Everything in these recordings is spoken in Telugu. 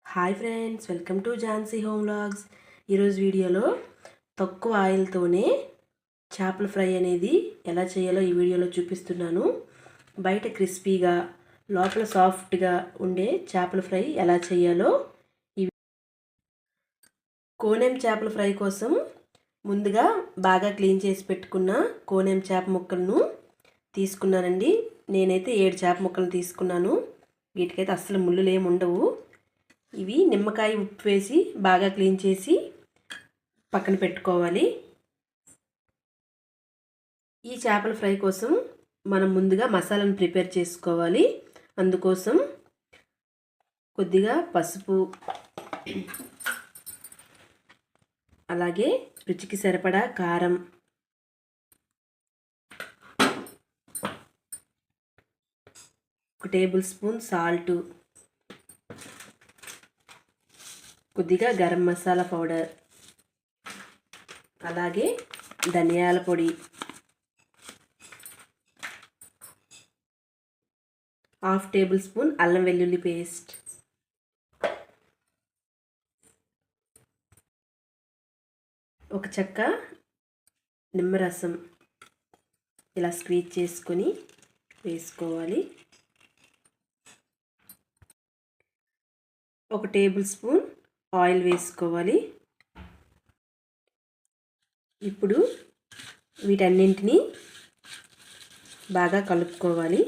Hi friends, welcome to Jhansi home vlogs. ఈరోజు వీడియోలో తక్కువ ఆయిల్తోనే చేపల ఫ్రై అనేది ఎలా చేయాలో ఈ వీడియోలో చూపిస్తున్నాను. బయట క్రిస్పీగా లోపల సాఫ్ట్గా ఉండే చేపల ఫ్రై ఎలా చేయాలో కోనేం చేపల ఫ్రై కోసం ముందుగా బాగా క్లీన్ చేసి పెట్టుకున్న కోనేం చేప ముక్కలను తీసుకున్నానండి. నేనైతే 7 చేప ముక్కలు తీసుకున్నాను. వీటికైతే అస్సలు ముళ్ళులు ఏమి ఉండవు. ఇవి నిమ్మకాయ ఉప్పు వేసి బాగా క్లీన్ చేసి పక్కన పెట్టుకోవాలి. ఈ చేపల ఫ్రై కోసం మనం ముందుగా మసాలాను ప్రిపేర్ చేసుకోవాలి. అందుకోసం కొద్దిగా పసుపు, అలాగే రుచికి సరిపడా కారం, ఒక టేబుల్ స్పూన్ సాల్ట్, కొద్దిగా గరం మసాలా పౌడర్, అలాగే ధనియాల పొడి, హాఫ్ టేబుల్ స్పూన్ అల్లం వెల్లుల్లి పేస్ట్, ఒక చెక్క నిమ్మరసం ఇలా స్క్వీజ్ చేసుకొని వేసుకోవాలి. ఒక టేబుల్ స్పూన్ ఆయిల్ వేసుకోవాలి. ఇప్పుడు వీటన్నింటినీ బాగా కలుపుకోవాలి.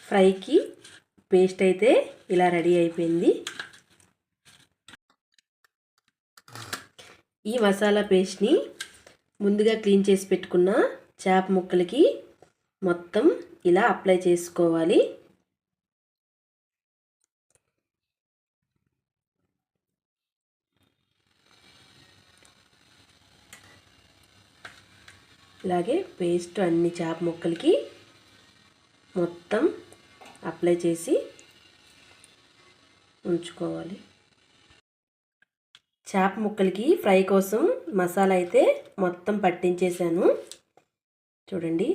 ఫ్రైకి పేస్ట్ అయితే ఇలా రెడీ అయిపోయింది. ఈ మసాలా పేస్ట్ని ముందుగా క్లీన్ చేసి పెట్టుకున్న చేప ముక్కలకి మొత్తం ఇలా అప్లై చేసుకోవాలి. ఇలాగే పేస్ట్ అన్ని చేప ముక్కలకి మొత్తం అప్లై చేసి ఉంచుకోవాలి. చేప ముక్కలకి ఫ్రై కోసం మసాలా అయితే మొత్తం పట్టించేసాను. చూడండి,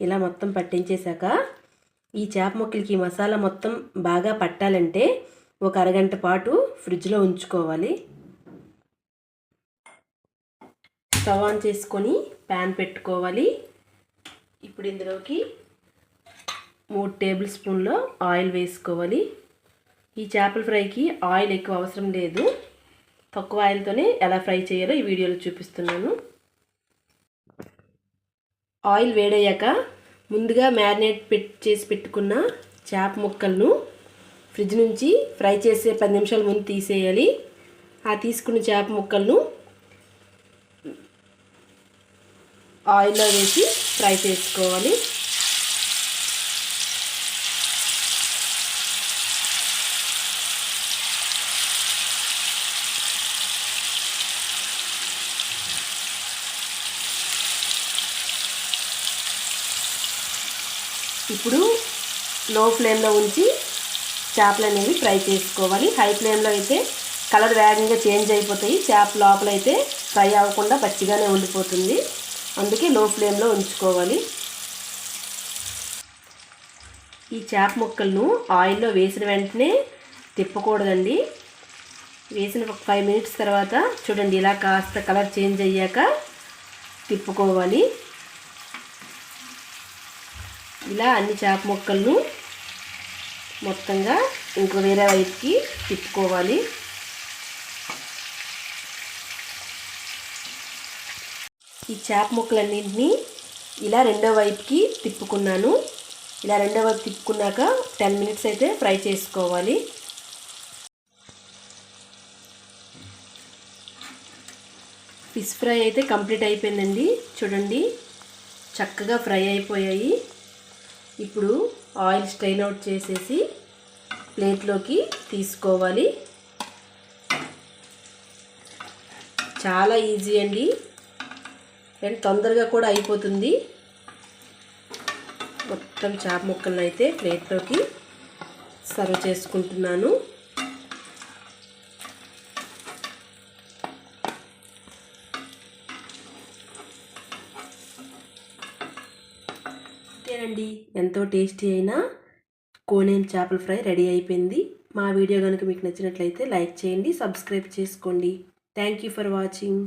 ఇలా మొత్తం పట్టించేశాక ఈ చేప ముక్కలకి మసాలా మొత్తం బాగా పట్టాలంటే ఒక అరగంట పాటు ఫ్రిడ్జ్లో ఉంచుకోవాలి. స్టవ్ ఆన్ చేసుకొని ప్యాన్ పెట్టుకోవాలి. ఇప్పుడు ఇందులోకి 3 టేబుల్ స్పూన్ల ఆయిల్ వేసుకోవాలి. ఈ చేపల ఫ్రైకి ఆయిల్ ఎక్కువ అవసరం లేదు. తక్కువ ఆయిల్తోనే ఎలా ఫ్రై చేయాలో ఈ వీడియోలో చూపిస్తున్నాను. ఆయిల్ వేడయ్యాక ముందుగా మ్యారినేట్ చేసి పెట్టుకున్న చేప ముక్కలను ఫ్రిడ్జ్ నుంచి ఫ్రై చేసే 10 నిమిషాల ముందు తీసేయాలి. ఆ తీసుకున్న చేప ముక్కలను ఆయిల్లో వేసి ఫ్రై చేసుకోవాలి. ఇప్పుడు లో ఫ్లేమ్లో ఉంచి చేపలు అనేవి ఫ్రై చేసుకోవాలి. హై ఫ్లేమ్లో అయితే కలర్ వేగంగా చేంజ్ అయిపోతాయి. చేప లోపల అయితే ఫ్రై అవ్వకుండా పచ్చిగానే ఉండిపోతుంది. అందుకే లో ఫ్లేమ్లో ఉంచుకోవాలి. ఈ చేప ముక్కలను ఆయిల్లో వేసిన వెంటనే తిప్పకూడదండి. వేసిన ఒక 5 మినిట్స్ తర్వాత చూడండి, ఇలా కాస్త కలర్ చేంజ్ అయ్యాక తిప్పుకోవాలి. ఇలా అన్ని చేప ముక్కలను మొత్తంగా ఇంకో వేరే వైపుకి తిప్పుకోవాలి. ఈ చేప ముక్కలన్నింటినీ ఇలా రెండో వైపుకి తిప్పుకున్నాను. ఇలా రెండో వైపు తిప్పుకున్నాక 10 మినిట్స్ అయితే ఫ్రై చేసుకోవాలి. ఫిష్ ఫ్రై అయితే కంప్లీట్ అయిపోయిందండి. చూడండి, చక్కగా ఫ్రై అయిపోయాయి. ఇప్పుడు ఆయిల్ స్ట్రెయిన్ అవుట్ చేసేసి ప్లేట్లోకి తీసుకోవాలి. చాలా ఈజీ అండి, అండ్ తొందరగా కూడా అయిపోతుంది. మొత్తం చేప ముక్కలను అయితే ప్లేట్లోకి సర్వ్ చేసుకుంటున్నాను. అంతేనండి, ఎంతో టేస్టీ అయిన కోనేం చేపల ఫ్రై రెడీ అయిపోయింది. మా వీడియో కనుక మీకు నచ్చినట్లయితే లైక్ చేయండి, సబ్స్క్రైబ్ చేసుకోండి. Thank you for watching.